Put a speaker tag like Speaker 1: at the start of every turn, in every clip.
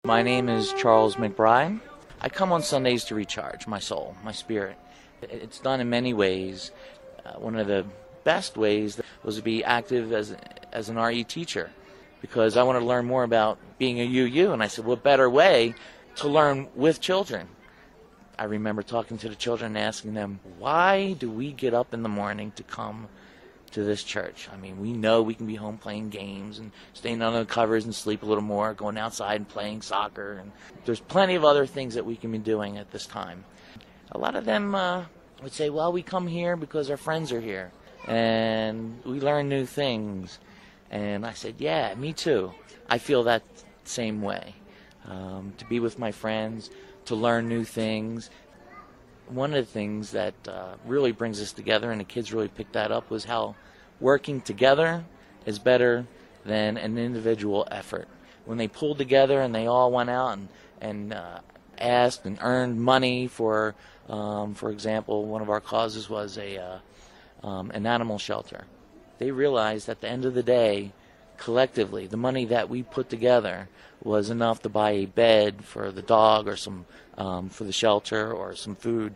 Speaker 1: My name is Charles McBride. I come on Sundays to recharge my soul, my spirit. It's done in many ways. One of the best ways was to be active as an RE teacher, because I wanted to learn more about being a UU, and I said, what better way to learn with children? I remember talking to the children and asking them, why do we get up in the morning to come to this church? I mean, we know we can be home playing games and staying under the covers and sleep a little more, going outside and playing soccer, and there's plenty of other things that we can be doing at this time. A lot of them would say, well, we come here because our friends are here and we learn new things. And I said, yeah, me too. I feel that same way. To be with my friends, to learn new things. One of the things that really brings us together, and the kids really picked that up, was how working together is better than an individual effort. When they pulled together and they all went out and asked and earned money for example, one of our causes was an animal shelter. They realized at the end of the day, collectively, the money that we put together was enough to buy a bed for the dog or some for the shelter or some food.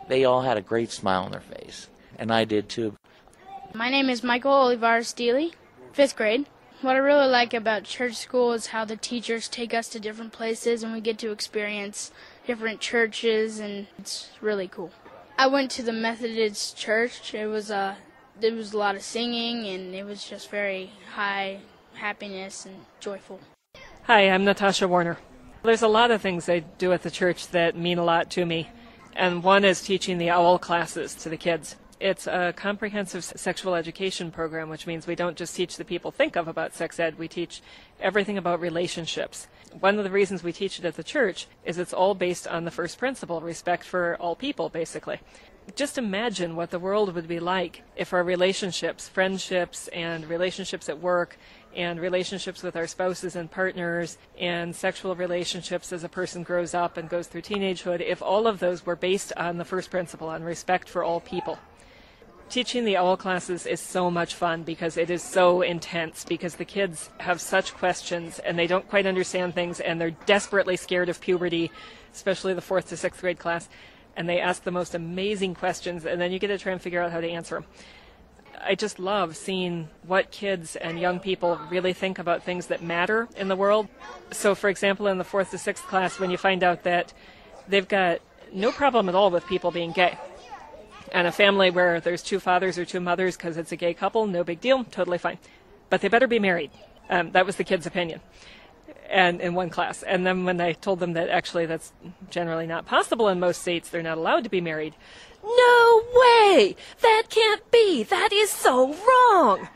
Speaker 1: They all had a great smile on their face, and I did too.
Speaker 2: My name is Michael Olivares Steely, 5th grade. What I really like about church school is how the teachers take us to different places and we get to experience different churches, and it's really cool. I went to the Methodist church. It was a lot of singing, and it was just very high happiness and joyful.
Speaker 3: Hi, I'm Natasha Warner. There's a lot of things I do at the church that mean a lot to me, and one is teaching the OWL classes to the kids. It's a comprehensive sexual education program, which means we don't just teach the people think of about sex ed, we teach everything about relationships. One of the reasons we teach it at the church is it's all based on the first principle, respect for all people, basically. Just imagine what the world would be like if our relationships, friendships, and relationships at work, and relationships with our spouses and partners, and sexual relationships as a person grows up and goes through teenagehood, if all of those were based on the first principle, on respect for all people. Teaching the OWL classes is so much fun because it is so intense, because the kids have such questions and they don't quite understand things, and they're desperately scared of puberty, especially the 4th to 6th grade class, and they ask the most amazing questions, and then you get to try and figure out how to answer them. I just love seeing what kids and young people really think about things that matter in the world. So, for example, in the 4th to 6th class, when you find out that they've got no problem at all with people being gay, and a family where there's 2 fathers or 2 mothers because it's a gay couple, no big deal, totally fine. But they better be married. That was the kid's opinion, and in one class. And then when I told them that actually that's generally not possible in most states, they're not allowed to be married. No way! That can't be! That is so wrong!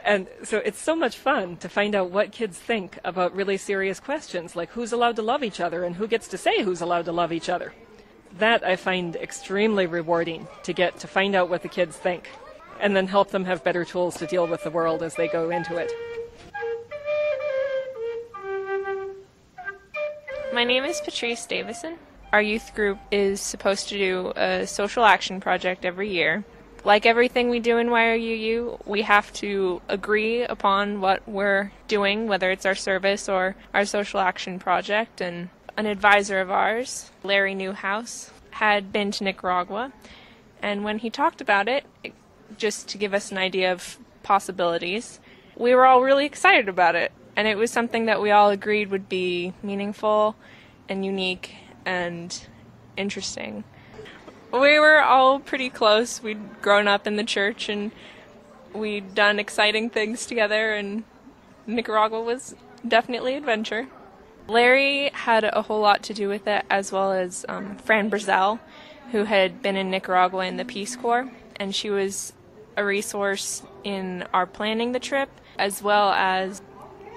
Speaker 3: And so it's so much fun to find out what kids think about really serious questions, like who's allowed to love each other and who gets to say who's allowed to love each other. That I find extremely rewarding, to get to find out what the kids think and then help them have better tools to deal with the world as they go into it.
Speaker 4: My name is Patrice Davison. Our youth group is supposed to do a social action project every year. Like everything we do in YOUU, we have to agree upon what we're doing, whether it's our service or our social action project, and an advisor of ours, Larry Newhouse, had been to Nicaragua, and when he talked about it, just to give us an idea of possibilities, we were all really excited about it, and it was something that we all agreed would be meaningful and unique and interesting. We were all pretty close. We'd grown up in the church, and we'd done exciting things together, and Nicaragua was definitely adventure. Larry had a whole lot to do with it, as well as Fran Brazel, who had been in Nicaragua in the Peace Corps, and she was a resource in our planning the trip, as well as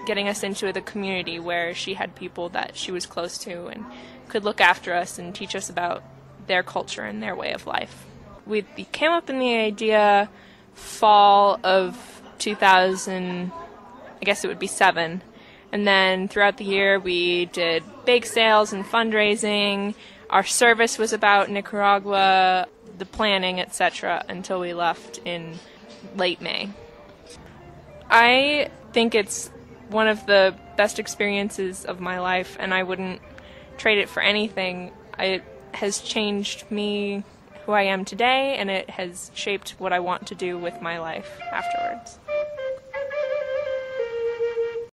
Speaker 4: getting us into the community where she had people that she was close to and could look after us and teach us about their culture and their way of life. We came up in the idea fall of 2000, I guess it would be 7. And then throughout the year, we did bake sales and fundraising. Our service was about Nicaragua, the planning, etc., until we left in late May. I think it's one of the best experiences of my life, and I wouldn't trade it for anything. It has changed me, who I am today, and it has shaped what I want to do with my life afterwards.